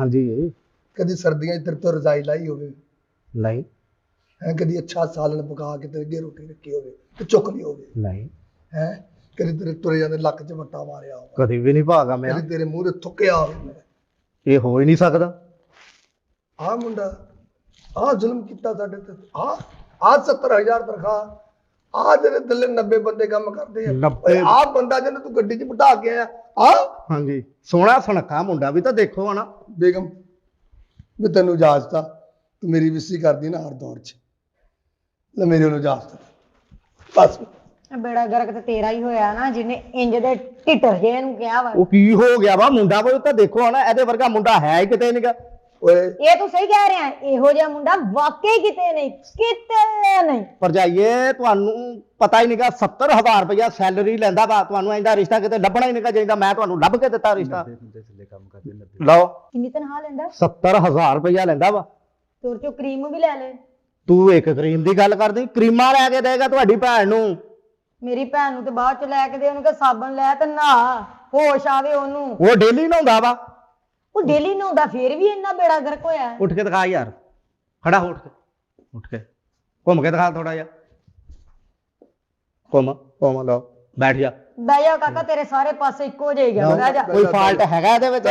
ਹਾਂਜੀ कदी सर्दियां तेरे तो रजाई लाई होवे नहीं है, कदी अच्छा सालन पका के तेरे अगे रोटी रखी होवे ते चुक ली होवे नहीं है, कदी तेरे तुरे जांदे लक च वट्टा मारिया होवे, कभी भी नहीं भागा मैं कदी तेरे मूंह ते थुक्किया होवे। ये हो ही नहीं सकता आ मुंडा आ जुल्म किया साडे ते, आ 70,000 तनखा, आ तेरे थल्ले 90 बंदे काम करते हैं। 90 आ बंदा जिन्हें तू गड्डी च बिठा के आया आ हाँ जी सोना सुनखा मुंडा भी तो देखो है ना बेगम मैं तेन इजाजत आ, तू मेरी विसी कर दी ना हर दौर च, ले मेरे को इजाजत बस। बेड़ा गर्क ਤੇ ਤੇਰਾ ਹੀ ਹੋਇਆ ਨਾ ਜਿਹਨੇ ਇੰਜ ਦੇ ਢਿੱਟਰ ਜੇ ਨੂੰ ਕਿਹਾ ਵਾ ਉਹ ਕੀ ਹੋ ਗਿਆ ਵਾ ਮੁੰਡਾ ਕੋਈ ਤਾਂ ਦੇਖੋ ਹੈ ਨਾ ਇਹਦੇ ਵਰਗਾ ਮੁੰਡਾ ਹੈ ਹੀ ਕਿਤੇ ਨਹੀਂਗਾ ओए ਇਹ ਤੂੰ ਸਹੀ ਕਹਿ ਰਿਹਾ ਇਹੋ ਜਿਹਾ ਮੁੰਡਾ ਵਾਕਈ ਕਿਤੇ ਨਹੀਂ ਭਰਜਾਈਏ ਤੁਹਾਨੂੰ ਪਤਾ ਹੀ ਨਹੀਂਗਾ 70,000 ਰੁਪਇਆ ਸੈਲਰੀ ਲੈਂਦਾ ਵਾ ਤੁਹਾਨੂੰ ਇਹਦਾ ਰਿਸ਼ਤਾ ਕਿਤੇ ਲੱਭਣਾ ਹੀ ਨਹੀਂਗਾ ਚਾਹੀਦਾ ਮੈਂ ਤੁਹਾਨੂੰ ਲੱਭ ਕੇ ਦਿੱਤਾ ਰਿਸ਼ਤਾ ਲਓ ਕਿੰਨੀ ਤਨਖਾਹ ਲੈਂਦਾ 70,000 ਰੁਪਇਆ ਲੈਂਦਾ ਵਾ ਤੁਰ ਚੋਂ ਕਰੀਮ ਵੀ ਲੈ ਲੈ ਤੂੰ ਇੱਕ ਕਰੀਮ ਦੀ ਗੱਲ ਕਰਦੀ ਕਰੀਮਾਂ ਲੈ ਕੇ ਦੇਗਾ ਤੁਹਾਡੀ ਭੈਣ ਨੂੰ ਮੇਰੀ ਭੈਣ ਨੂੰ ਤੇ ਬਾਅਦ ਚ ਲੈ ਕੇ ਦੇ ਉਹਨੂੰ ਕਿ ਸਾਬਣ ਲੈ ਤੇ ਨਹਾ ਹੋਸ਼ ਆਵੇ ਉਹਨੂੰ ਉਹ ਡੇਲੀ ਨਹਾਉਂਦਾ ਵਾ ਉਹ ਡੇਲੀ ਨਹਾਉਂਦਾ ਫੇਰ ਵੀ ਇੰਨਾ ਬੇੜਾ ਗਰਕ ਹੋਇਆ ਉੱਠ ਕੇ ਦਿਖਾ ਯਾਰ ਖੜਾ ਹੋ ਉੱਠ ਕੇ ਘੁੰਮ ਕੇ ਦਿਖਾ ਥੋੜਾ ਜਿਹਾ ਘੁੰਮ ਲਓ ਬੈਠ ਜਾ ਬਹਿ ਜਾ ਕਾਕਾ ਤੇਰੇ ਸਾਰੇ ਪਾਸੇ ਇੱਕੋ ਜਿਹਾ ਹੀ ਗਿਆ ਬਹਿ ਜਾ ਕੋਈ ਫਾਲਟ ਹੈਗਾ ਇਹਦੇ ਵਿੱਚ